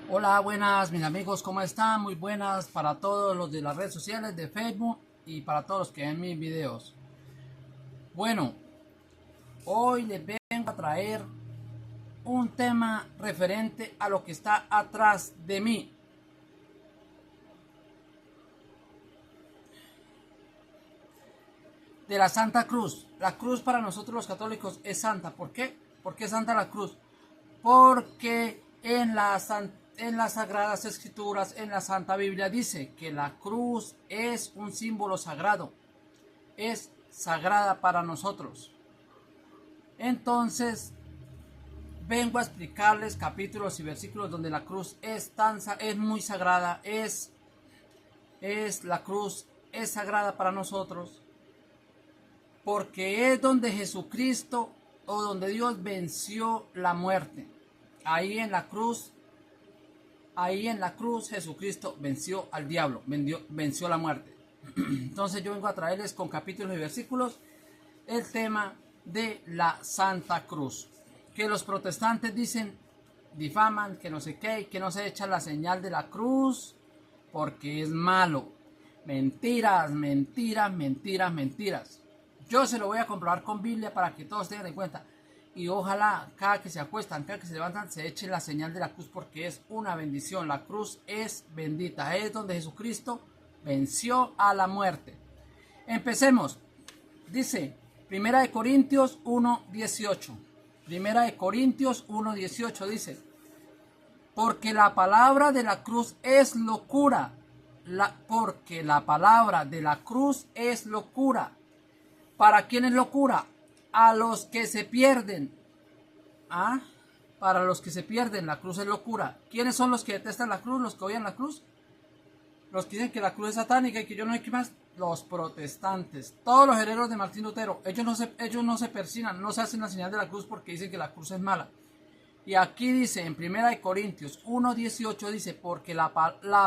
Hola, buenas mis amigos, ¿cómo están? Muy buenas para todos los de las redes sociales de Facebook y para todos los que ven mis videos. Bueno, hoy les vengo a traer un tema referente a lo que está atrás de mí. De la Santa Cruz. La cruz para nosotros los católicos es santa. ¿Por qué? ¿Por qué es santa la cruz? Porque en las Sagradas Escrituras, en la Santa Biblia dice que la cruz es un símbolo sagrado. Es sagrada para nosotros. Entonces, vengo a explicarles capítulos y versículos donde la cruz es muy sagrada, la cruz es sagrada para nosotros, porque es donde Jesucristo o donde Dios venció la muerte. Ahí en la cruz Jesucristo venció al diablo, venció la muerte. Entonces yo vengo a traerles con capítulos y versículos el tema de la Santa Cruz, que los protestantes dicen, difaman, que no sé qué, que no se echa la señal de la cruz porque es malo. Mentiras, mentiras, mentiras, mentiras. Yo se lo voy a comprobar con Biblia para que todos tengan en cuenta. Y ojalá cada que se acuestan, cada que se levantan, se eche la señal de la cruz porque es una bendición. La cruz es bendita. Es donde Jesucristo venció a la muerte. Empecemos. Dice, Primera de Corintios 1:18. Primera de Corintios 1:18 dice, porque la palabra de la cruz es locura. Porque la palabra de la cruz es locura. ¿Para quién es locura? A los que se pierden. ¿Ah? Para los que se pierden, la cruz es locura. ¿Quiénes son los que detestan la cruz? Los que odian la cruz. Los que dicen que la cruz es satánica y que yo no hay que más. Los protestantes, todos los herederos de Martín Lutero, ellos no se persignan, no se hacen la señal de la cruz porque dicen que la cruz es mala. Y aquí dice en 1 Corintios 1:18 dice, porque la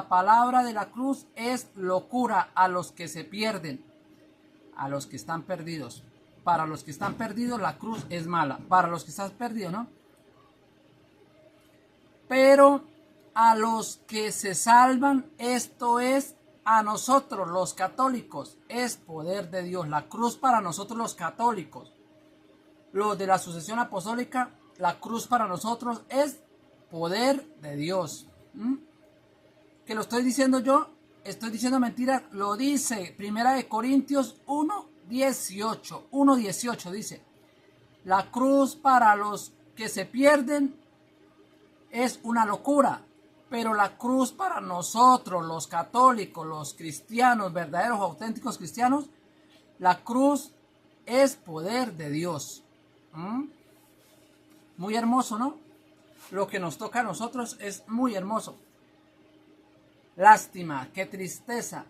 palabra de la cruz es locura a los que se pierden, a los que están perdidos. Para los que están perdidos la cruz es mala, para los que están perdidos, ¿no? Pero a los que se salvan, esto es a nosotros los católicos, es poder de Dios. La cruz para nosotros los católicos, los de la sucesión apostólica, la cruz para nosotros es poder de Dios. ¿Que lo estoy diciendo yo? Estoy diciendo mentiras. Lo dice Primera de Corintios 1:18. 1:18 dice, la cruz para los que se pierden es una locura, pero la cruz para nosotros, los católicos, los cristianos, verdaderos, auténticos cristianos, la cruz es poder de Dios. Muy hermoso, ¿no? Lo que nos toca a nosotros es muy hermoso. Lástima, qué tristeza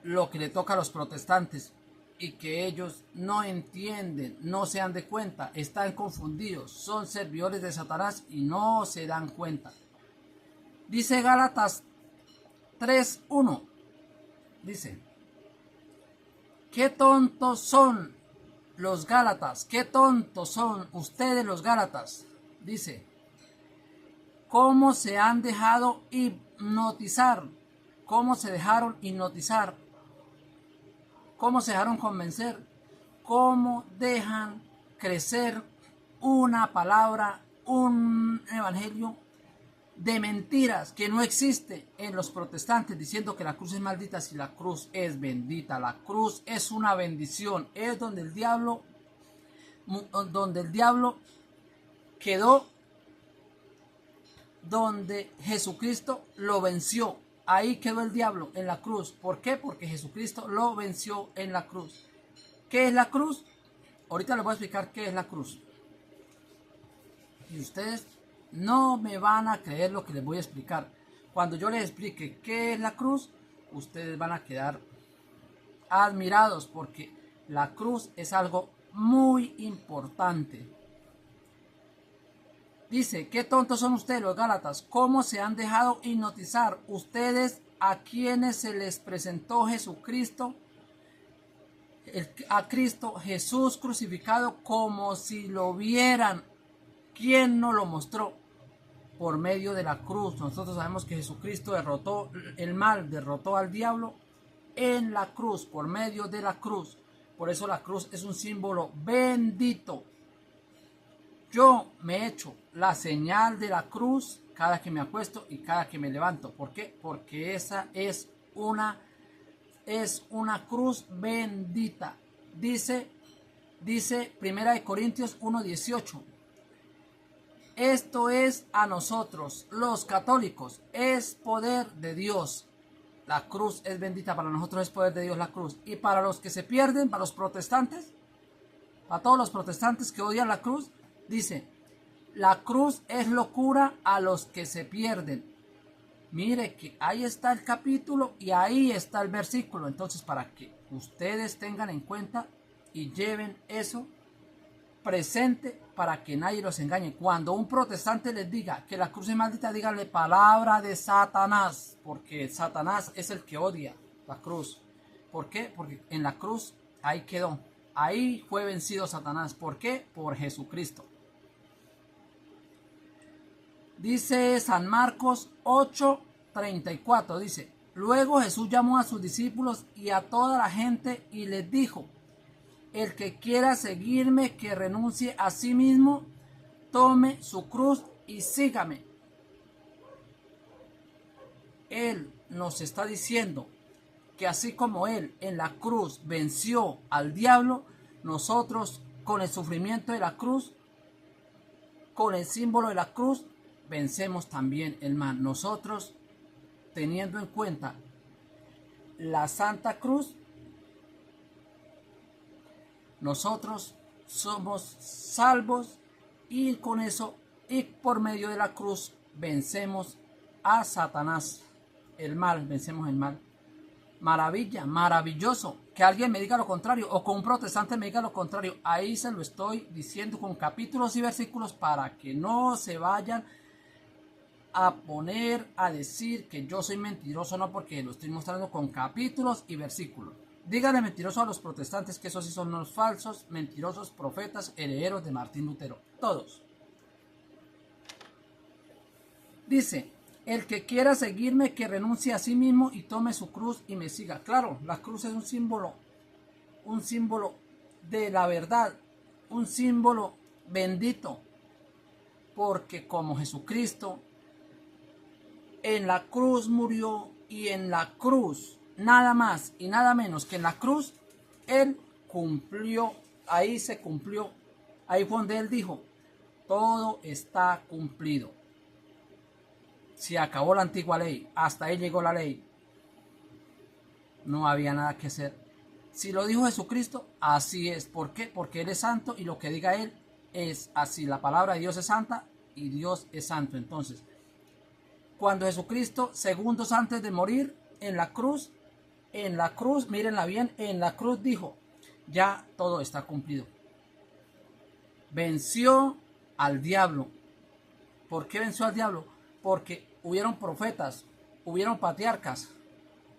lo que le toca a los protestantes y que ellos no entienden, no se dan de cuenta, están confundidos, son servidores de Satanás y no se dan cuenta. Dice Gálatas 3:1, dice, qué tontos son los Gálatas, qué tontos son ustedes los Gálatas, dice, cómo se han dejado hipnotizar, cómo se dejaron hipnotizar, cómo se dejaron convencer, cómo dejan crecer una palabra, un evangelio de mentiras que no existe en los protestantes, diciendo que la cruz es maldita si la cruz es bendita. La cruz es una bendición, es donde el diablo quedó, donde Jesucristo lo venció. Ahí quedó el diablo, en la cruz. ¿Por qué? Porque Jesucristo lo venció en la cruz. ¿Qué es la cruz? Ahorita les voy a explicar qué es la cruz. Y ustedes no me van a creer lo que les voy a explicar. Cuando yo les explique qué es la cruz, ustedes van a quedar admirados porque la cruz es algo muy importante. Dice, qué tontos son ustedes los Gálatas, cómo se han dejado hipnotizar ustedes a quienes se les presentó Jesucristo, a Cristo Jesús crucificado como si lo vieran. ¿Quién nos lo mostró? por medio de la cruz. Nosotros sabemos que Jesucristo derrotó el mal, derrotó al diablo en la cruz, por medio de la cruz. Por eso la cruz es un símbolo bendito. Yo me echo la señal de la cruz cada que me acuesto y cada que me levanto. ¿Por qué? Porque esa es una cruz bendita. Dice 1 Corintios 1:18. Esto es a nosotros, los católicos, es poder de Dios. La cruz es bendita, para nosotros es poder de Dios la cruz. Y para los que se pierden, para los protestantes, para todos los protestantes que odian la cruz, dice, la cruz es locura a los que se pierden. Mire que ahí está el capítulo y ahí está el versículo. Entonces, para que ustedes tengan en cuenta y lleven eso presente para que nadie los engañe. Cuando un protestante les diga que la cruz es maldita, díganle palabra de Satanás, porque Satanás es el que odia la cruz. ¿Por qué? Porque en la cruz ahí quedó, ahí fue vencido Satanás. ¿Por qué? Por Jesucristo. Dice San Marcos 8:34, dice, luego Jesús llamó a sus discípulos y a toda la gente y les dijo, el que quiera seguirme, que renuncie a sí mismo, tome su cruz y sígame. Él nos está diciendo que así como Él en la cruz venció al diablo, nosotros con el sufrimiento de la cruz, con el símbolo de la cruz, vencemos también el mal. Nosotros, teniendo en cuenta la Santa Cruz, nosotros somos salvos y con eso y por medio de la cruz vencemos a Satanás, el mal, vencemos el mal. Maravilla, maravilloso. Que alguien me diga lo contrario o con un protestante me diga lo contrario. Ahí se lo estoy diciendo con capítulos y versículos para que no se vayan a poner a decir que yo soy mentiroso, no, porque lo estoy mostrando con capítulos y versículos. Díganle mentiroso a los protestantes, que esos sí son los falsos, mentirosos profetas, herederos de Martín Lutero. Todos. Dice, el que quiera seguirme, que renuncie a sí mismo y tome su cruz y me siga. Claro, la cruz es un símbolo de la verdad, un símbolo bendito, porque como Jesucristo en la cruz murió y en la cruz, nada más y nada menos que en la cruz, Él cumplió, ahí se cumplió, ahí fue donde Él dijo, todo está cumplido. Se acabó la antigua ley, hasta ahí llegó la ley. No había nada que hacer. Si lo dijo Jesucristo, así es. ¿Por qué? Porque Él es santo y lo que diga Él es así. La palabra de Dios es santa y Dios es santo. Entonces, cuando Jesucristo, segundos antes de morir en la cruz, mírenla bien, en la cruz dijo, ya todo está cumplido. Venció al diablo. ¿Por qué venció al diablo? Porque hubieron profetas, hubieron patriarcas,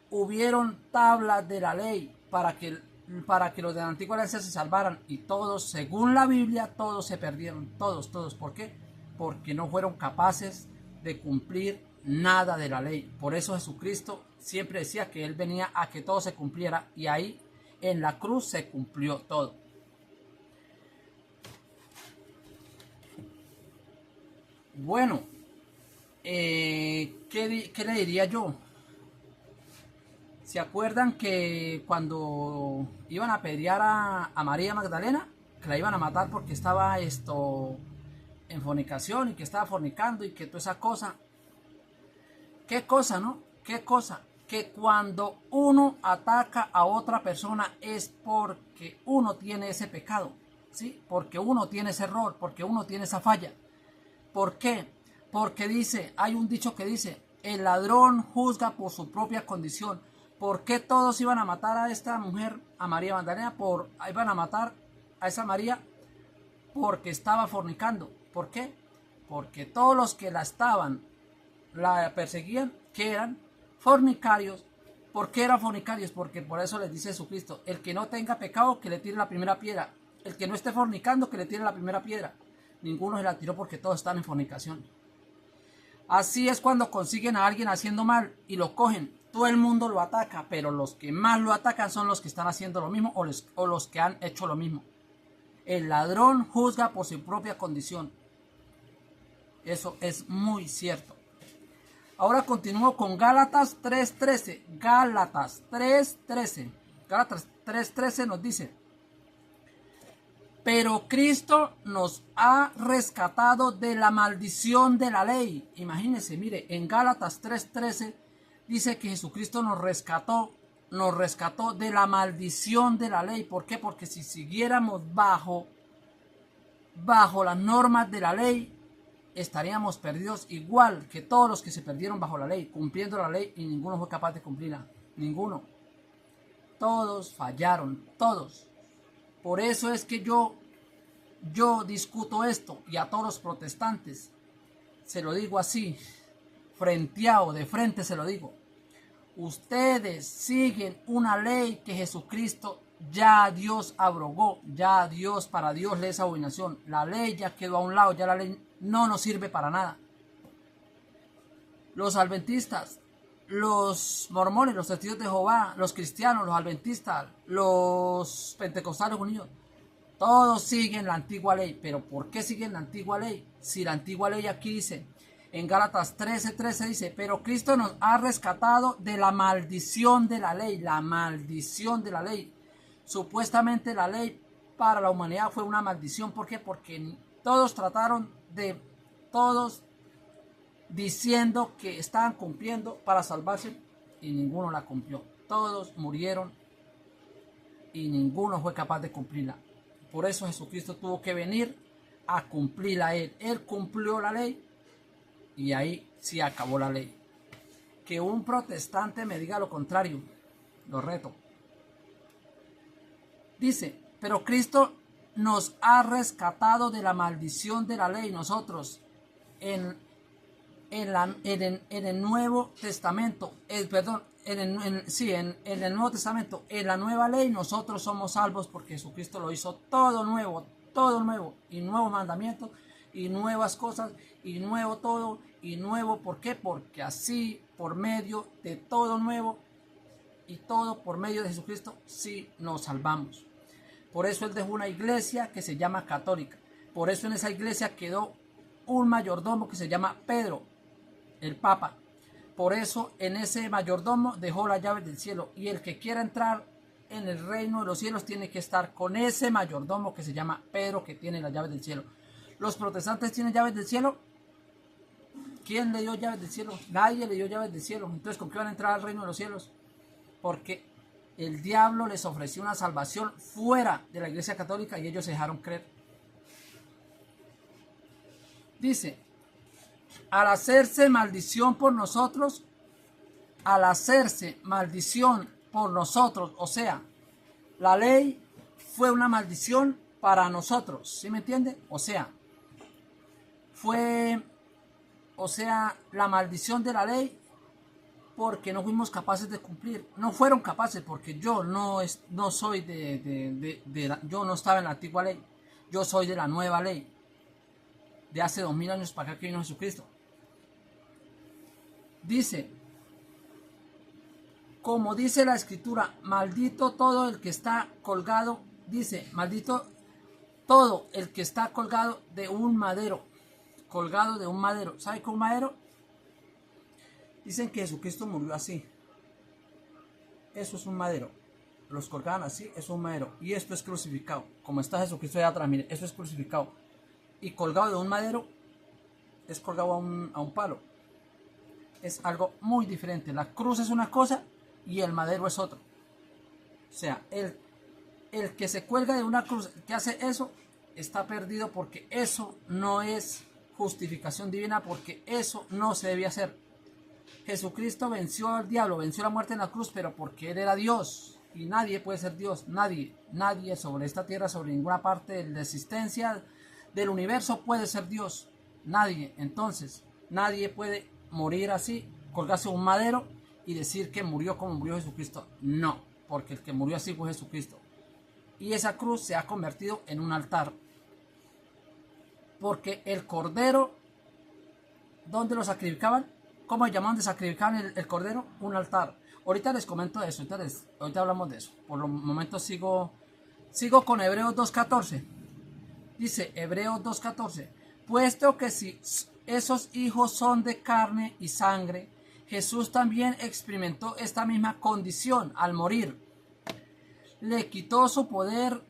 hubieron tablas de la ley para que los de la antigua alianza se salvaran, y todos, según la Biblia, todos se perdieron, todos. ¿Por qué? Porque no fueron capaces de cumplir nada de la ley. Por eso Jesucristo siempre decía que Él venía a que todo se cumpliera, y ahí en la cruz se cumplió todo. Bueno, ¿qué le diría yo? ¿Se acuerdan que cuando iban a apedrear a María Magdalena, que la iban a matar porque estaba en fornicación y que estaba fornicando y que toda esa cosa? ¿Qué cosa, no? ¿Qué cosa? Que cuando uno ataca a otra persona es porque uno tiene ese pecado, ¿sí? Porque uno tiene ese error, porque uno tiene esa falla. ¿Por qué? Porque hay un dicho que dice, el ladrón juzga por su propia condición. ¿Por qué todos iban a matar a esta mujer, a María Magdalena? Iban a matar a esa María porque estaba fornicando. ¿Por qué? Porque todos los que la perseguían, que eran fornicarios. ¿Por qué eran fornicarios? Porque por eso les dice Jesucristo, el que no tenga pecado, que le tire la primera piedra. El que no esté fornicando, que le tire la primera piedra. Ninguno se la tiró porque todos están en fornicación. Así es cuando consiguen a alguien haciendo mal y lo cogen. Todo el mundo lo ataca, pero los que más lo atacan son los que están haciendo lo mismo o los que han hecho lo mismo. El ladrón juzga por su propia condición. Eso es muy cierto. Ahora continúo con Gálatas 3:13. Gálatas 3:13. Gálatas 3:13 nos dice: pero Cristo nos ha rescatado de la maldición de la ley. Imagínense, mire, en Gálatas 3:13 dice que Jesucristo nos rescató de la maldición de la ley. ¿Por qué? Porque si siguiéramos bajo las normas de la ley, estaríamos perdidos igual que todos los que se perdieron bajo la ley, cumpliendo la ley, y ninguno fue capaz de cumplirla. Ninguno. Todos fallaron, todos. Por eso es que yo discuto esto, y a todos los protestantes se lo digo así, frenteado, de frente se lo digo. Ustedes siguen una ley que Jesucristo ya Dios abrogó, ya para Dios le es abominación. La ley ya quedó a un lado, ya la ley no nos sirve para nada. Los adventistas, los mormones, los testigos de Jehová, los cristianos, los adventistas, los pentecostales unidos, todos siguen la antigua ley. ¿Pero por qué siguen la antigua ley? Si la antigua ley aquí dice, en Gálatas 13:13 dice, pero Cristo nos ha rescatado de la maldición de la ley. La maldición de la ley. Supuestamente la ley para la humanidad fue una maldición. ¿Por qué? Porque todos diciendo que estaban cumpliendo para salvarse, y ninguno la cumplió. Todos murieron y ninguno fue capaz de cumplirla. Por eso Jesucristo tuvo que venir a cumplirla él. Él cumplió la ley y ahí sí acabó la ley. Que un protestante me diga lo contrario, lo reto. Dice, pero Cristo nos ha rescatado de la maldición de la ley. Nosotros en el Nuevo Testamento, en el Nuevo Testamento, en la nueva ley, nosotros somos salvos porque Jesucristo lo hizo todo nuevo, y nuevos mandamientos, y nuevas cosas, y nuevo todo, y nuevo. ¿Por qué? Porque así, por medio de todo nuevo, y todo por medio de Jesucristo, sí nos salvamos. Por eso Él dejó una iglesia que se llama católica. Por eso en esa iglesia quedó un mayordomo que se llama Pedro, el Papa. Por eso en ese mayordomo dejó las llaves del cielo. Y el que quiera entrar en el reino de los cielos tiene que estar con ese mayordomo que se llama Pedro, que tiene las llaves del cielo. ¿Los protestantes tienen llaves del cielo? ¿Quién le dio llaves del cielo? Nadie le dio llaves del cielo. Entonces, ¿con qué van a entrar al reino de los cielos? Porque el diablo les ofreció una salvación fuera de la iglesia católica y ellos se dejaron creer. Dice, al hacerse maldición por nosotros, o sea, la ley fue una maldición para nosotros, ¿sí me entiende? O sea, la maldición de la ley porque no fuimos capaces de cumplir. No fueron capaces porque yo no soy yo no estaba en la antigua ley. Yo soy de la nueva ley. De hace 2000 años para acá que vino Jesucristo. Dice, como dice la escritura, maldito todo el que está colgado, dice, maldito todo el que está colgado de un madero. Colgado de un madero. ¿Sabe qué es un madero? Dicen que Jesucristo murió así. Eso es un madero. Los colgaban así, eso es un madero. Y esto es crucificado. Como está Jesucristo allá atrás, mire, eso es crucificado. Y colgado de un madero es colgado a un palo. Es algo muy diferente. La cruz es una cosa y el madero es otro. O sea, el que se cuelga de una cruz, que hace eso, está perdido porque eso no es justificación divina, porque eso no se debía hacer. Jesucristo venció al diablo, venció la muerte en la cruz, pero porque Él era Dios. Y nadie puede ser Dios. Nadie sobre esta tierra, sobre ninguna parte de la existencia del universo puede ser Dios. Nadie. Entonces, nadie puede morir así, colgarse un madero y decir que murió como murió Jesucristo. No, porque el que murió así fue Jesucristo. Y esa cruz se ha convertido en un altar. Porque el Cordero ¿Dónde lo sacrificaban? ¿Cómo se llamaban de sacrificaban el cordero? Un altar. Ahorita les comento de eso, ahorita hablamos de eso. Por los momentos sigo con Hebreos 2.14. Dice Hebreos 2.14. Puesto que si esos hijos son de carne y sangre, Jesús también experimentó esta misma condición al morir. Le quitó su poder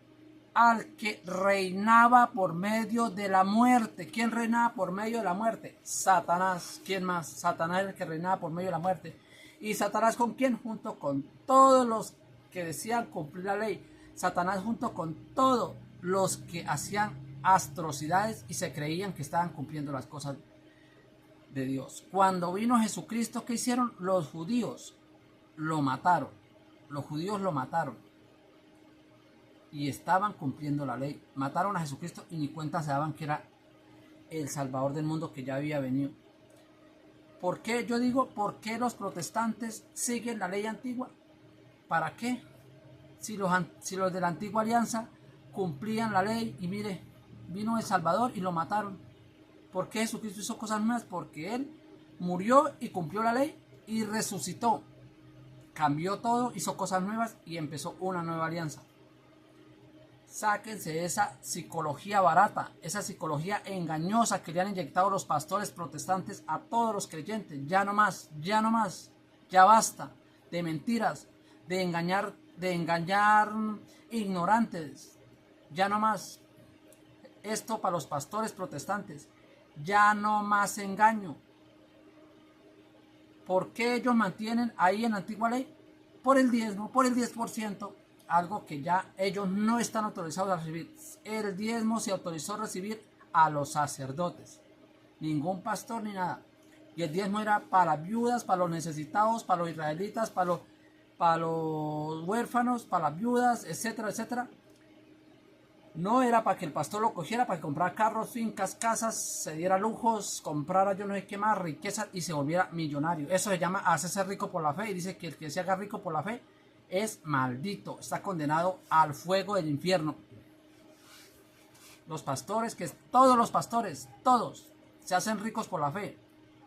al que reinaba por medio de la muerte. ¿Quién reinaba por medio de la muerte? Satanás. ¿Quién más? Satanás es el que reinaba por medio de la muerte. ¿Y Satanás con quién? Junto con todos los que decían cumplir la ley. Satanás junto con todos los que hacían atrocidades y se creían que estaban cumpliendo las cosas de Dios. Cuando vino Jesucristo, ¿qué hicieron? Los judíos lo mataron. Los judíos lo mataron. Y estaban cumpliendo la ley. Mataron a Jesucristo y ni cuenta se daban que era el Salvador del mundo que ya había venido. ¿Por qué? Yo digo, ¿por qué los protestantes siguen la ley antigua? ¿Para qué? Si los de la antigua alianza cumplían la ley y mire, vino el Salvador y lo mataron. ¿Por qué Jesucristo hizo cosas nuevas? Porque Él murió y cumplió la ley y resucitó. Cambió todo, hizo cosas nuevas y empezó una nueva alianza. Sáquense esa psicología barata, esa psicología engañosa que le han inyectado los pastores protestantes a todos los creyentes. Ya no más, ya basta de mentiras, de engañar ignorantes. Ya no más. Esto para los pastores protestantes. Ya no más engaño. ¿Por qué ellos mantienen ahí en la antigua ley? Por el diezmo, por el 10%. Algo que ya ellos no están autorizados a recibir. El diezmo se autorizó a recibir a los sacerdotes. Ningún pastor ni nada. Y el diezmo era para las viudas, para los necesitados, para los israelitas, para los huérfanos, para las viudas, etcétera, etcétera. No era para que el pastor lo cogiera, para que comprara carros, fincas, casas, se diera lujos, comprara yo no sé qué más, riquezas y se volviera millonario. Eso se llama hacerse rico por la fe. Y dice que el que se haga rico por la fe es maldito, está condenado al fuego del infierno. Los pastores, todos los pastores, todos se hacen ricos por la fe.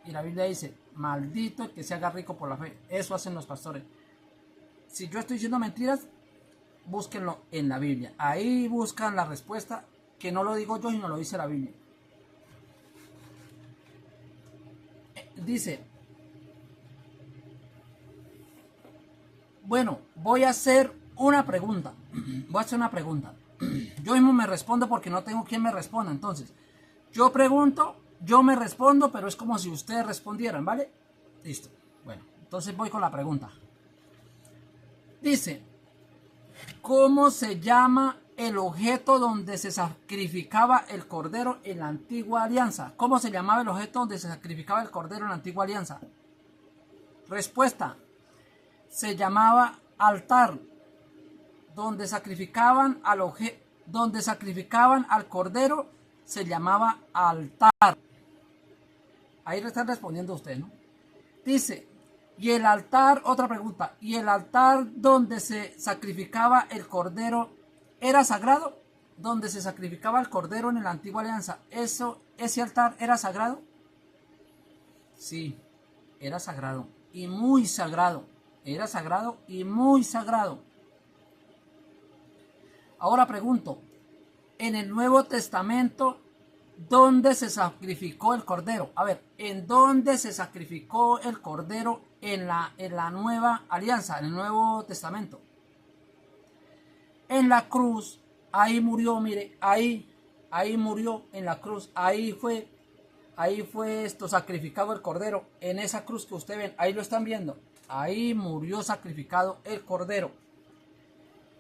Y la Biblia dice, maldito el que se haga rico por la fe. Eso hacen los pastores. Si yo estoy diciendo mentiras, búsquenlo en la Biblia. Ahí buscan la respuesta, que no lo digo yo, sino lo dice la Biblia. Dice, bueno, voy a hacer una pregunta. Yo mismo me respondo porque no tengo quien me responda. Entonces, yo pregunto, yo me respondo, pero es como si ustedes respondieran, ¿vale? Listo. Bueno, entonces voy con la pregunta. Dice, ¿cómo se llama el objeto donde se sacrificaba el cordero en la antigua alianza? ¿Cómo se llamaba el objeto donde se sacrificaba el cordero en la antigua alianza? Respuesta. Se llamaba altar. Donde sacrificaban al cordero se llamaba altar. Ahí le están respondiendo usted, ¿no? Dice, y el altar, otra pregunta, ¿y el altar donde se sacrificaba el cordero era sagrado? Donde se sacrificaba el cordero en la antigua alianza, ¿ese altar era sagrado? Sí, era sagrado y muy sagrado. Era sagrado y muy sagrado. Ahora pregunto, en el Nuevo Testamento, ¿dónde se sacrificó el cordero? A ver, ¿en dónde se sacrificó el cordero en la Nueva Alianza, en el Nuevo Testamento? En la cruz, ahí murió, mire, ahí murió en la cruz, ahí fue sacrificado el cordero, en esa cruz que ustedes ven, ahí lo están viendo. Ahí murió sacrificado el cordero.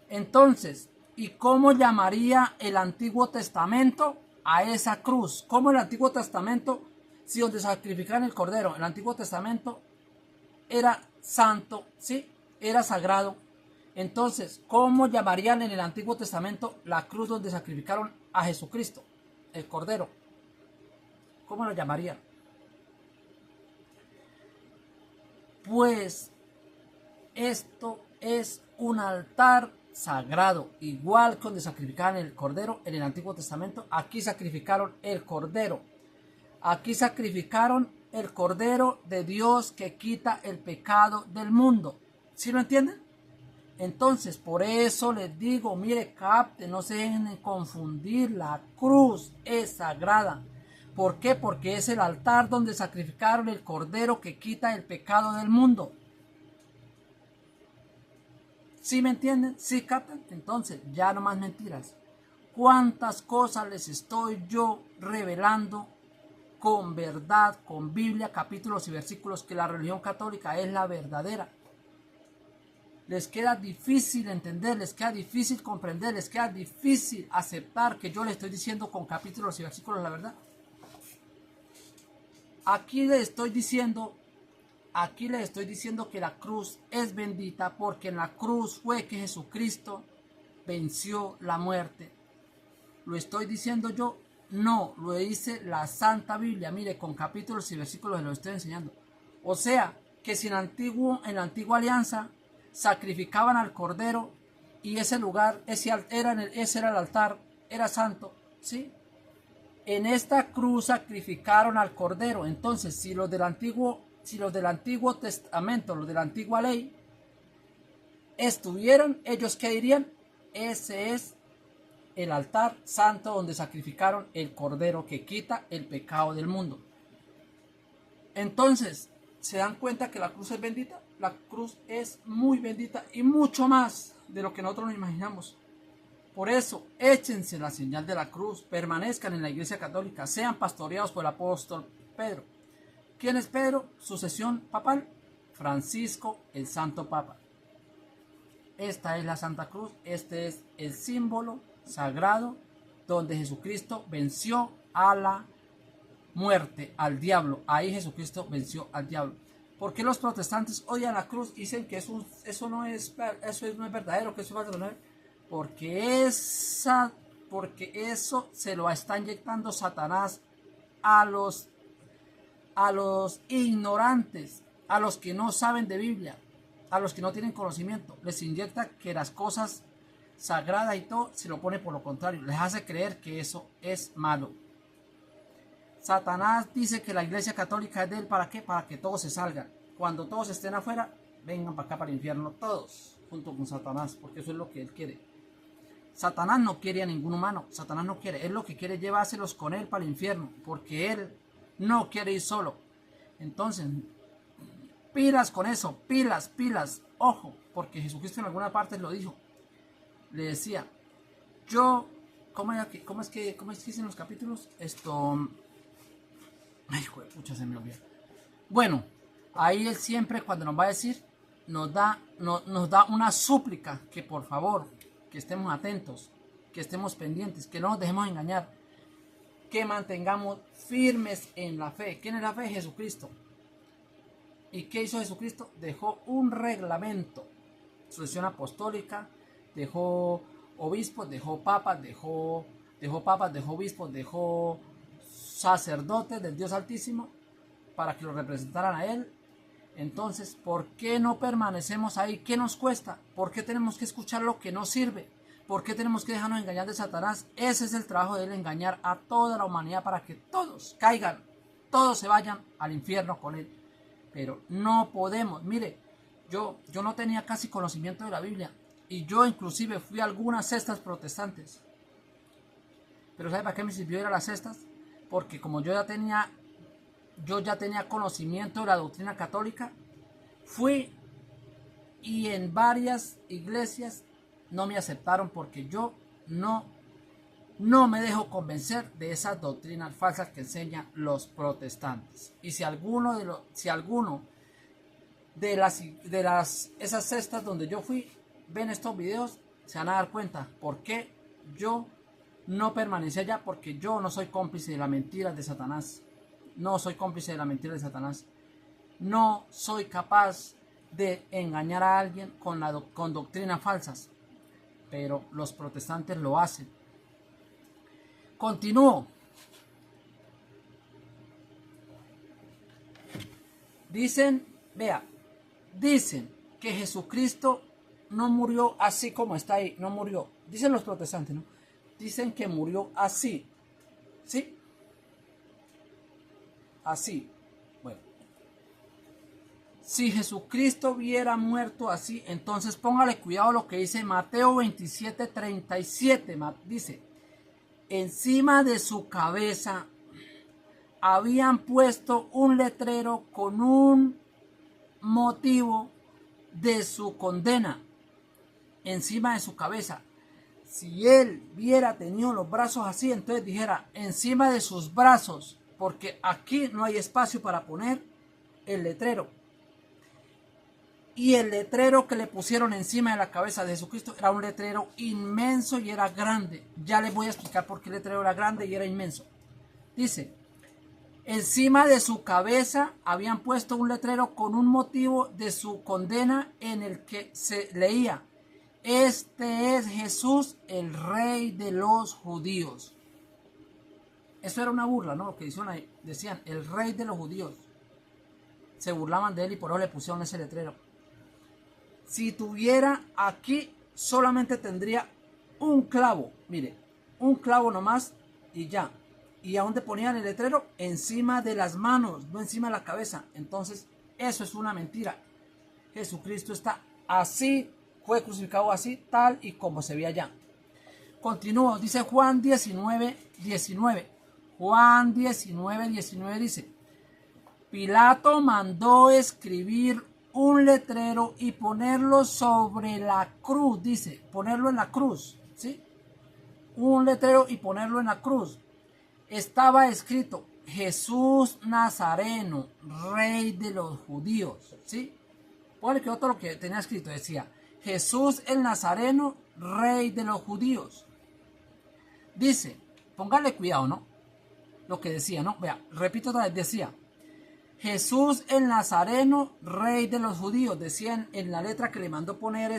Entonces, ¿y cómo llamaría el Antiguo Testamento a esa cruz? ¿Cómo el Antiguo Testamento, si donde sacrificaban el cordero, el Antiguo Testamento era santo, ¿sí? Era sagrado. Entonces, ¿cómo llamarían en el Antiguo Testamento la cruz donde sacrificaron a Jesucristo, el cordero? ¿Cómo lo llamarían? Pues esto es un altar sagrado, igual que donde sacrificaban el cordero en el Antiguo Testamento. Aquí sacrificaron el cordero, aquí sacrificaron el Cordero de Dios que quita el pecado del mundo. ¿Sí lo entienden? Entonces, por eso les digo, mire, capte, no se dejen confundir, la cruz es sagrada. ¿Por qué? Porque es el altar donde sacrificaron el Cordero que quita el pecado del mundo. ¿Sí me entienden? ¿Sí captan? Entonces, ya no más mentiras. ¿Cuántas cosas les estoy yo revelando con verdad, con Biblia, capítulos y versículos, que la religión católica es la verdadera? Les queda difícil entender, les queda difícil comprender, les queda difícil aceptar que yo les estoy diciendo con capítulos y versículos la verdad. Aquí les estoy diciendo que la cruz es bendita, porque en la cruz fue que Jesucristo venció la muerte. ¿Lo estoy diciendo yo? No, lo dice la Santa Biblia. Mire, con capítulos y versículos se lo estoy enseñando. O sea, que si en la antigua alianza sacrificaban al Cordero y ese lugar, ese era el altar, era santo, ¿sí? En esta cruz sacrificaron al Cordero. Entonces, si los del Antiguo Testamento, los de la antigua ley, estuvieran, ellos ¿qué dirían? Ese es el altar santo donde sacrificaron el Cordero que quita el pecado del mundo. Entonces, ¿se dan cuenta que la cruz es bendita? La cruz es muy bendita y mucho más de lo que nosotros nos imaginamos. Por eso, échense la señal de la cruz, permanezcan en la Iglesia Católica, sean pastoreados por el apóstol Pedro. ¿Quién es Pedro? Sucesión papal, Francisco, el Santo Papa. Esta es la Santa Cruz, este es el símbolo sagrado donde Jesucristo venció a la muerte, al diablo. Ahí Jesucristo venció al diablo. ¿Por qué los protestantes odian la cruz? Dicen que eso no es verdadero, que eso es falso. Porque eso se lo está inyectando Satanás a los ignorantes, a los que no saben de Biblia, a los que no tienen conocimiento. Les inyecta que las cosas sagradas y todo se lo pone por lo contrario. Les hace creer que eso es malo. Satanás dice que la Iglesia Católica es de él. ¿Para qué? Para que todos se salgan. Cuando todos estén afuera, vengan para acá, para el infierno, todos, junto con Satanás, porque eso es lo que él quiere. Satanás no quiere a ningún humano. Satanás no quiere. Él lo que quiere es llevárselos con él para el infierno, porque él no quiere ir solo. Entonces, pilas con eso, pilas, ojo, porque Jesucristo en alguna parte lo dijo. Le decía, yo, ¿cómo es que dicen los capítulos? Ay, joder, pucha, se me olvidó. Bueno, ahí él siempre cuando nos va a decir, nos da una súplica, que por favor, que estemos atentos, que estemos pendientes, que no nos dejemos engañar, que mantengamos firmes en la fe. ¿Quién es la fe? Jesucristo. ¿Y qué hizo Jesucristo? Dejó un reglamento, sucesión apostólica, dejó obispos, dejó papas, dejó obispos, dejó sacerdotes del Dios Altísimo para que lo representaran a él. Entonces, ¿por qué no permanecemos ahí? ¿Qué nos cuesta? ¿Por qué tenemos que escuchar lo que no sirve? ¿Por qué tenemos que dejarnos engañar de Satanás? Ese es el trabajo de él, engañar a toda la humanidad para que todos caigan, todos se vayan al infierno con él. Pero no podemos. Mire, yo no tenía casi conocimiento de la Biblia y yo inclusive fui a algunas cestas protestantes. Pero ¿sabe para qué me sirvió ir a las cestas? Porque como yo ya tenía conocimiento de la doctrina católica, fui y en varias iglesias no me aceptaron porque yo no me dejo convencer de esas doctrinas falsas que enseñan los protestantes. Y si alguno de esas cestas donde yo fui ven estos videos, se van a dar cuenta por qué yo no permanecí allá, porque yo no soy cómplice de la mentira de Satanás. No soy cómplice de la mentira de Satanás. No soy capaz de engañar a alguien con doctrinas falsas. Pero los protestantes lo hacen. Continúo. Dicen que Jesucristo no murió así como está ahí. No murió. Dicen los protestantes, ¿no? Dicen que murió así. ¿Sí? Así. Bueno. Si Jesucristo hubiera muerto así, entonces póngale cuidado lo que dice Mateo 27:37. Dice, encima de su cabeza habían puesto un letrero con un motivo de su condena. Encima de su cabeza. Si él hubiera tenido los brazos así, entonces dijera encima de sus brazos, porque aquí no hay espacio para poner el letrero. Y el letrero que le pusieron encima de la cabeza de Jesucristo era un letrero inmenso y era grande. Ya les voy a explicar por qué el letrero era grande y era inmenso. Dice, encima de su cabeza habían puesto un letrero con un motivo de su condena en el que se leía, este es Jesús, el rey de los judíos. Eso era una burla, ¿no? Lo que decían, el rey de los judíos. Se burlaban de él y por eso le pusieron ese letrero. Si tuviera aquí, solamente tendría un clavo. Mire, un clavo nomás y ya. ¿Y a dónde ponían el letrero? Encima de las manos, no encima de la cabeza. Entonces, eso es una mentira. Jesucristo está así, fue crucificado así, tal y como se ve allá. Continúo, dice Juan 19:19. Juan 19:19 dice, Pilato mandó escribir un letrero y ponerlo sobre la cruz, dice, ponerlo en la cruz, ¿sí? Un letrero y ponerlo en la cruz. Estaba escrito, Jesús Nazareno, rey de los judíos, ¿sí? Ponle que otro lo que tenía escrito decía, Jesús el Nazareno, rey de los judíos. Dice, póngale cuidado, ¿no? Lo que decía, ¿no? Vea, repito otra vez, decía, Jesús el Nazareno, rey de los judíos. Decían en la letra que le mandó poner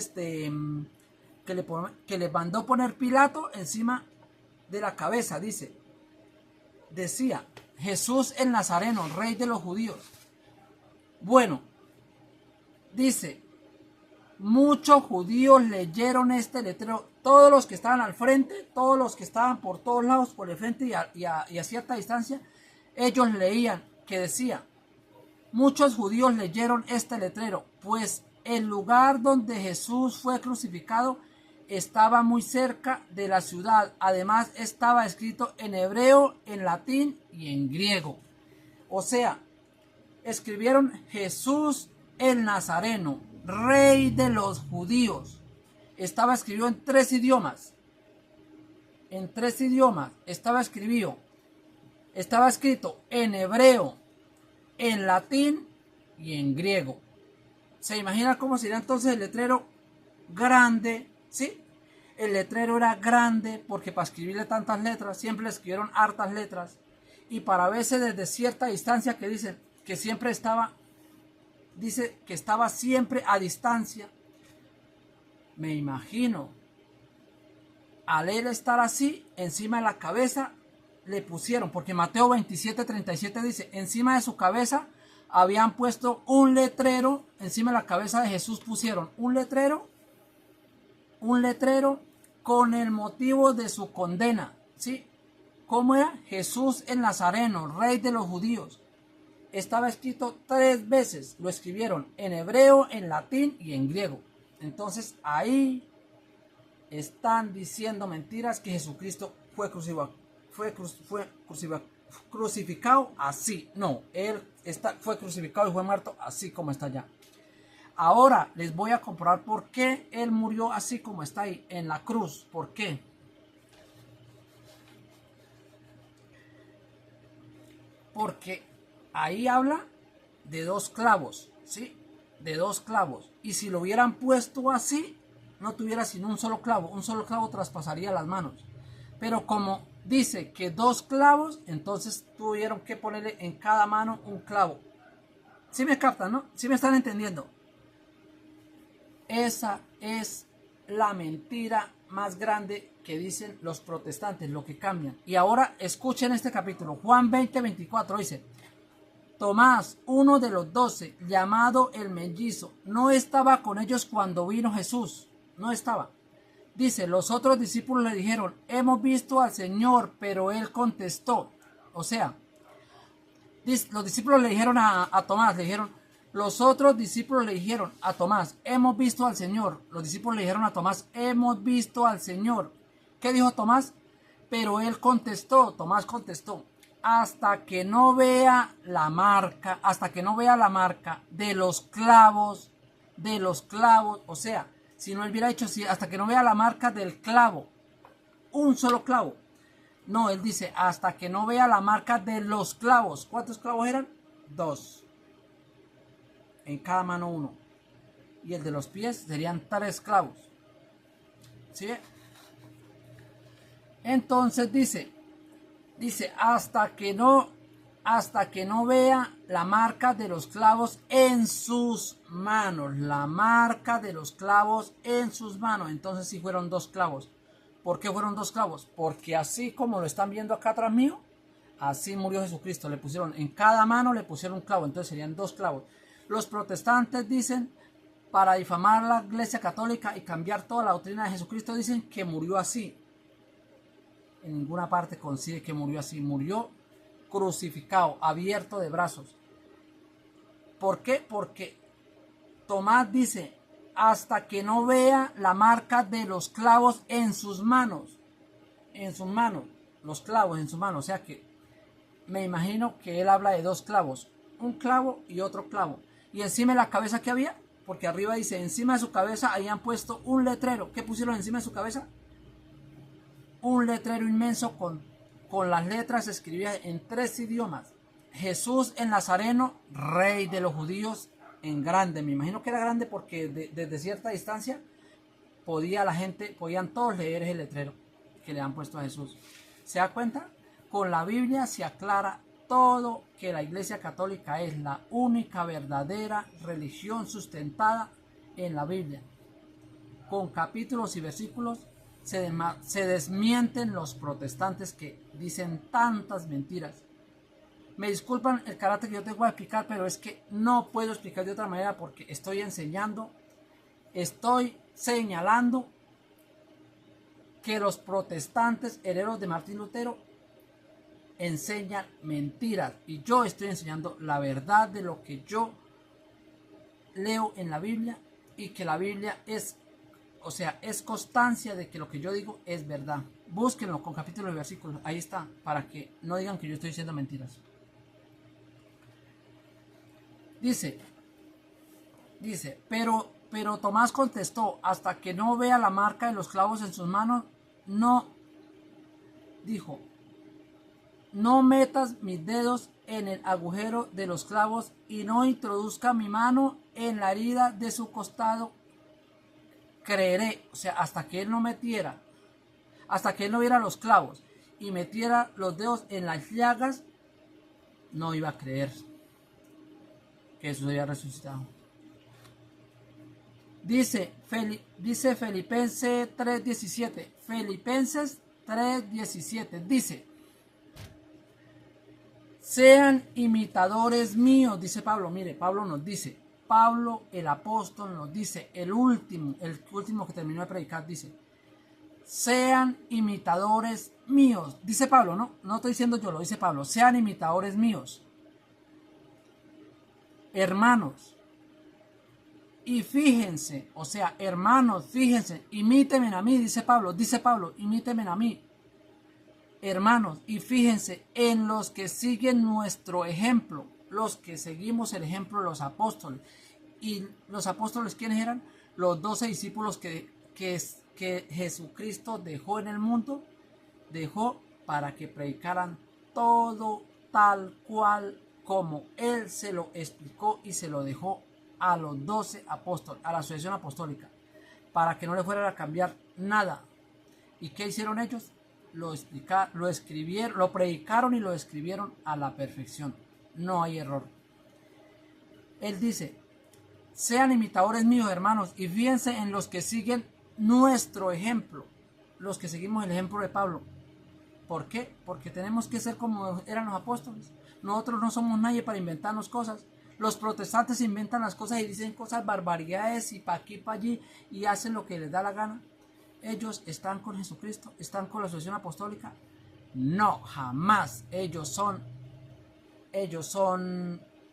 que le mandó poner Pilato encima de la cabeza, dice. Decía, Jesús el Nazareno, rey de los judíos. Bueno, dice, muchos judíos leyeron este letrero, todos los que estaban al frente, todos los que estaban por todos lados, por el frente y a cierta distancia, ellos leían que decía, muchos judíos leyeron este letrero, pues el lugar donde Jesús fue crucificado estaba muy cerca de la ciudad. Además estaba escrito en hebreo, en latín y en griego. O sea, escribieron Jesús el Nazareno, rey de los judíos. Estaba escrito en 3 idiomas. En 3 idiomas estaba escrito en hebreo, en latín y en griego. ¿Se imagina cómo sería entonces el letrero? Grande, ¿sí? El letrero era grande porque para escribirle tantas letras, siempre le escribieron hartas letras. Y para verse desde cierta distancia que dicen que siempre estaba, dice que estaba siempre a distancia. Me imagino, al él estar así, encima de la cabeza, le pusieron, porque Mateo 27:37 dice, encima de su cabeza habían puesto un letrero, encima de la cabeza de Jesús pusieron un letrero con el motivo de su condena, ¿sí? ¿Cómo era? Jesús el Nazareno, rey de los judíos. Estaba escrito 3 veces, lo escribieron en hebreo, en latín y en griego. Entonces ahí están diciendo mentiras que Jesucristo fue crucificado así. No, él fue crucificado y fue muerto así como está allá. Ahora les voy a comprobar por qué él murió así como está ahí, en la cruz. ¿Por qué? Porque ahí habla de 2 clavos, ¿sí? De 2 clavos. Y si lo hubieran puesto así, no tuviera sino un solo clavo. Un solo clavo traspasaría las manos. Pero como dice que 2 clavos, entonces tuvieron que ponerle en cada mano un clavo. ¿Sí me captan, no? ¿Sí me están entendiendo? Esa es la mentira más grande que dicen los protestantes, lo que cambian. Y ahora escuchen este capítulo. Juan 20:24 dice, Tomás, uno de los 12, llamado el mellizo, no estaba con ellos cuando vino Jesús. No estaba. Dice, los otros discípulos le dijeron, hemos visto al Señor, pero él contestó. O sea, los discípulos le dijeron a Tomás, le dijeron, Los otros discípulos le dijeron a Tomás, hemos visto al Señor. Los discípulos le dijeron a Tomás, hemos visto al Señor. ¿Qué dijo Tomás? Pero él contestó, Tomás contestó, hasta que no vea la marca de los clavos, o sea, si no él hubiera hecho así, hasta que no vea la marca del clavo, un solo clavo. No, él dice, hasta que no vea la marca de los clavos. ¿Cuántos clavos eran? 2. En cada mano 1. Y el de los pies serían 3 clavos. ¿Sí? Entonces dice, hasta que no vea la marca de los clavos en sus manos. La marca de los clavos en sus manos. Entonces sí fueron 2 clavos. ¿Por qué fueron 2 clavos? Porque así como lo están viendo acá atrás mío, así murió Jesucristo. Le pusieron en cada mano, le pusieron un clavo. Entonces serían 2 clavos. Los protestantes dicen, para difamar la Iglesia Católica y cambiar toda la doctrina de Jesucristo, dicen que murió así. En ninguna parte coincide que murió así. Murió crucificado, abierto de brazos. ¿Por qué? Porque Tomás dice, hasta que no vea la marca de los clavos en sus manos. En sus manos. Los clavos en sus manos. O sea que me imagino que él habla de 2 clavos. Un clavo y otro clavo. Y encima de la cabeza que había, porque arriba dice, encima de su cabeza habían puesto un letrero. ¿Qué pusieron encima de su cabeza? Un letrero inmenso con las letras escritas en 3 idiomas. Jesús el Nazareno, Rey de los Judíos, en grande. Me imagino que era grande porque desde cierta distancia podían todos leer ese letrero que le han puesto a Jesús. ¿Se da cuenta? Con la Biblia se aclara todo, que la Iglesia Católica es la única verdadera religión sustentada en la Biblia. Con capítulos y versículos se desmienten los protestantes que dicen tantas mentiras. Me disculpan el carácter que yo tengo a explicar, pero es que no puedo explicar de otra manera porque estoy enseñando, estoy señalando que los protestantes herederos de Martín Lutero enseñan mentiras y yo estoy enseñando la verdad de lo que yo leo en la Biblia y que la Biblia es constancia de que lo que yo digo es verdad. Búsquenlo con capítulos y versículos, ahí está, para que no digan que yo estoy diciendo mentiras. Dice, pero Tomás contestó, hasta que no vea la marca de los clavos en sus manos, dijo, no metas mis dedos en el agujero de los clavos y no introduzca mi mano en la herida de su costado, creeré. O sea, hasta que él no viera los clavos y metiera los dedos en las llagas, no iba a creer que Jesús había resucitado. Dice Filipenses 3:17. Filipenses 3:17 dice, sean imitadores míos, dice Pablo. Mire, Pablo el apóstol nos dice, el último que terminó de predicar, dice, sean imitadores míos, dice Pablo, no estoy diciendo yo, lo dice Pablo, sean imitadores míos, hermanos, y fíjense, imítenme a mí, dice Pablo, imítenme a mí, hermanos, y fíjense en los que siguen nuestro ejemplo, los que seguimos el ejemplo de los apóstoles. ¿Y los apóstoles quiénes eran? Los 12 discípulos que Jesucristo dejó en el mundo, dejó para que predicaran todo tal cual como Él se lo explicó y se lo dejó a los 12 apóstoles, a la asociación apostólica, para que no le fueran a cambiar nada. ¿Y qué hicieron ellos? Lo escribieron, lo predicaron y lo escribieron a la perfección. No hay error. Él dice, sean imitadores míos, hermanos, y fíjense en los que siguen nuestro ejemplo, los que seguimos el ejemplo de Pablo. ¿Por qué? Porque tenemos que ser como eran los apóstoles. Nosotros no somos nadie para inventarnos cosas. Los protestantes inventan las cosas y dicen cosas, barbaridades, y para aquí, para allí, y hacen lo que les da la gana. Ellos están con Jesucristo, están con la asociación apostólica. No, jamás. Ellos son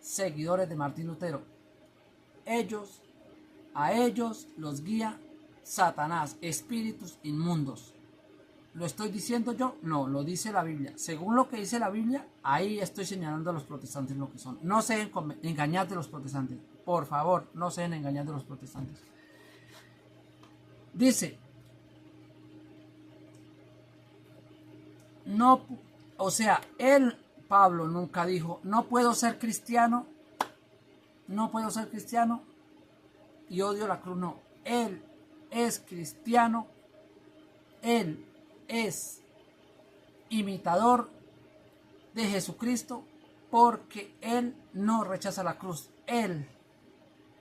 seguidores de Martín Lutero. a ellos los guía Satanás, espíritus inmundos. ¿Lo estoy diciendo yo? No, lo dice la Biblia. Según lo que dice la Biblia, ahí estoy señalando a los protestantes lo que son. No se dejen engañar de los protestantes. Por favor, no se dejen engañar de los protestantes. Dice, no, o sea, Pablo nunca dijo, no puedo ser cristiano y odio la cruz. No, él es cristiano, él es imitador de Jesucristo porque él no rechaza la cruz. Él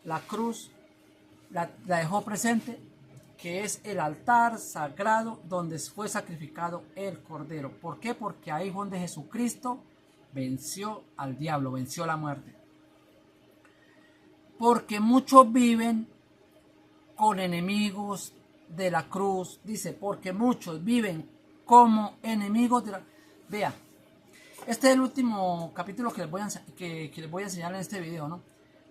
la cruz la dejó presente, que es el altar sagrado donde fue sacrificado el cordero. ¿Por qué? Porque ahí fue donde Jesucristo venció al diablo, venció la muerte. Porque muchos viven con enemigos de la cruz. Dice, porque muchos viven como enemigos de la... Vea, este es el último capítulo que les voy a enseñar en este video, ¿no?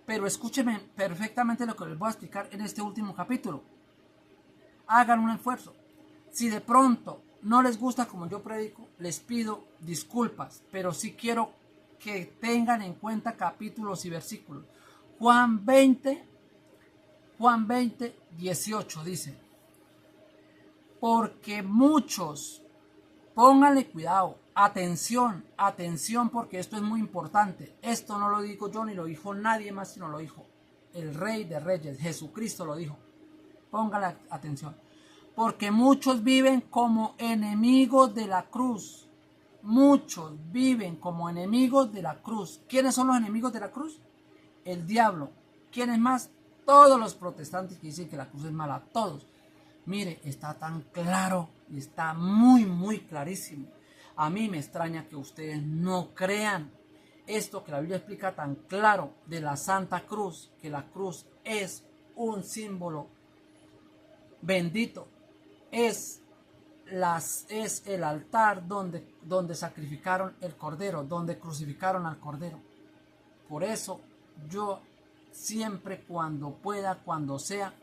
Pero escúchenme perfectamente lo que les voy a explicar en este último capítulo. Hagan un esfuerzo. Si de pronto no les gusta como yo predico, les pido disculpas, pero sí quiero que tengan en cuenta capítulos y versículos. Juan 20, 18 dice, porque muchos, pónganle cuidado, atención, porque esto es muy importante. Esto no lo digo yo ni lo dijo nadie más, sino lo dijo el Rey de Reyes, Jesucristo lo dijo. Pónganle atención. Porque muchos viven como enemigos de la cruz. Muchos viven como enemigos de la cruz. ¿Quiénes son los enemigos de la cruz? El diablo. ¿Quiénes más? Todos los protestantes que dicen que la cruz es mala. Todos. Mire, está tan claro y está muy clarísimo. A mí me extraña que ustedes no crean esto que la Biblia explica tan claro de la Santa Cruz, que la cruz es un símbolo bendito, es el altar donde sacrificaron el cordero, donde crucificaron al cordero. Por eso yo siempre, cuando pueda, cuando sea,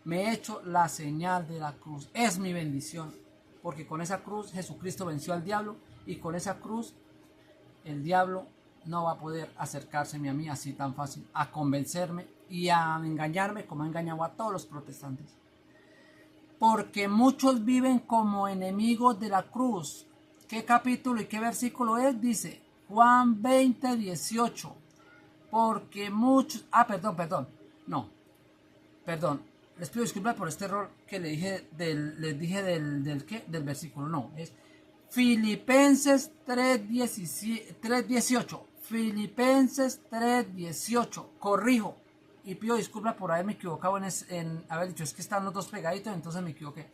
me echo la señal de la cruz. Es mi bendición, porque con esa cruz Jesucristo venció al diablo, y con esa cruz el diablo no va a poder acercárseme a mí así tan fácil, a convencerme y a engañarme como ha engañado a todos los protestantes. Porque muchos viven como enemigos de la cruz. ¿Qué capítulo y qué versículo es? Dice Juan 20, 18. Porque muchos... Perdón. Les pido disculpas por este error que les dije del versículo. No, es Filipenses 3:18. Filipenses 3:18. Corrijo. Y pido disculpas por haberme equivocado en haber dicho, es que están los dos pegaditos, entonces me equivoqué.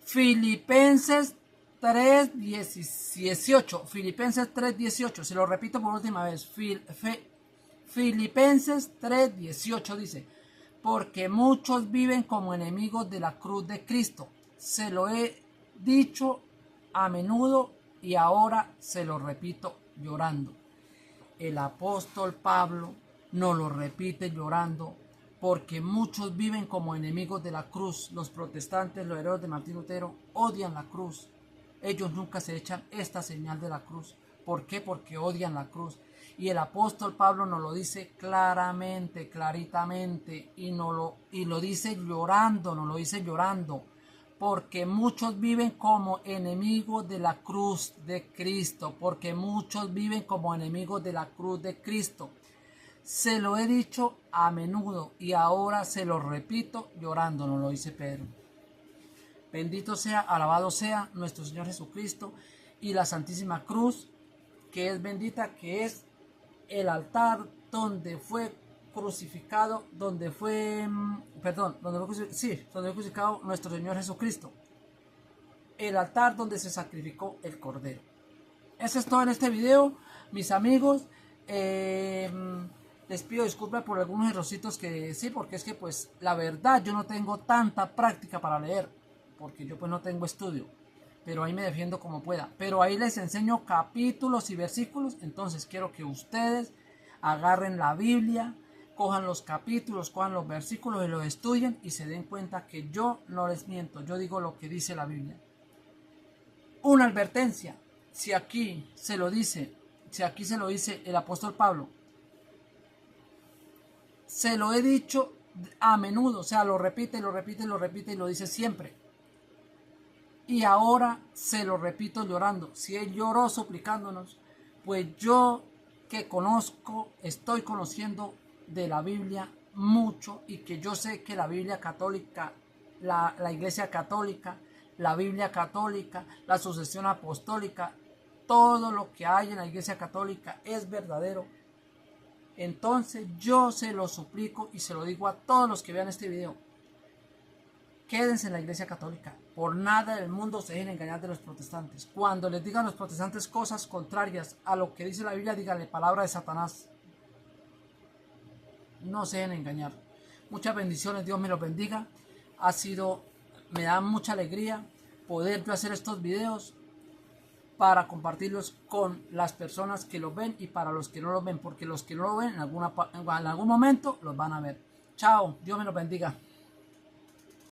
Filipenses 3:18. Filipenses 3:18. Se lo repito por última vez. Filipenses 3:18 dice, porque muchos viven como enemigos de la cruz de Cristo. Se lo he dicho a menudo y ahora se lo repito llorando. El apóstol Pablo nos lo repite llorando, porque muchos viven como enemigos de la cruz. Los protestantes, los herederos de Martín Lutero, odian la cruz. Ellos nunca se echan esta señal de la cruz. ¿Por qué? Porque odian la cruz. Y el apóstol Pablo nos lo dice claramente, claritamente, y lo dice llorando, nos lo dice llorando, porque muchos viven como enemigos de la cruz de Cristo, porque muchos viven como enemigos de la cruz de Cristo. Se lo he dicho a menudo y ahora se lo repito llorando, nos lo dice Pedro. Bendito sea, alabado sea nuestro Señor Jesucristo y la Santísima Cruz, que es bendita, que es el altar donde fue crucificado, donde fue crucificado nuestro Señor Jesucristo. El altar donde se sacrificó el cordero. Eso es todo en este video, mis amigos. Les pido disculpas por algunos errorcitos que sí, porque es que pues la verdad yo no tengo tanta práctica para leer, porque yo pues no tengo estudio, pero ahí me defiendo como pueda. Pero ahí les enseño capítulos y versículos. Entonces quiero que ustedes agarren la Biblia, cojan los capítulos, cojan los versículos y los estudien y se den cuenta que yo no les miento, yo digo lo que dice la Biblia. Una advertencia, si aquí se lo dice el apóstol Pablo, se lo he dicho a menudo, o sea, lo repite y lo dice siempre. Y ahora se lo repito llorando. Si él lloró suplicándonos, pues yo que conozco, estoy conociendo de la Biblia mucho y que yo sé que la Biblia católica, la Iglesia católica, la Biblia católica, la sucesión apostólica, todo lo que hay en la Iglesia católica es verdadero. Entonces yo se lo suplico y se lo digo a todos los que vean este video. Quédense en la Iglesia católica. Por nada del mundo se dejen engañar de los protestantes. Cuando les digan los protestantes cosas contrarias a lo que dice la Biblia, díganle palabra de Satanás. No se dejen engañar. Muchas bendiciones, Dios me los bendiga. Me da mucha alegría poder yo hacer estos videos para compartirlos con las personas que los ven y para los que no los ven, porque los que no lo ven en algún momento los van a ver. Chao, Dios me los bendiga.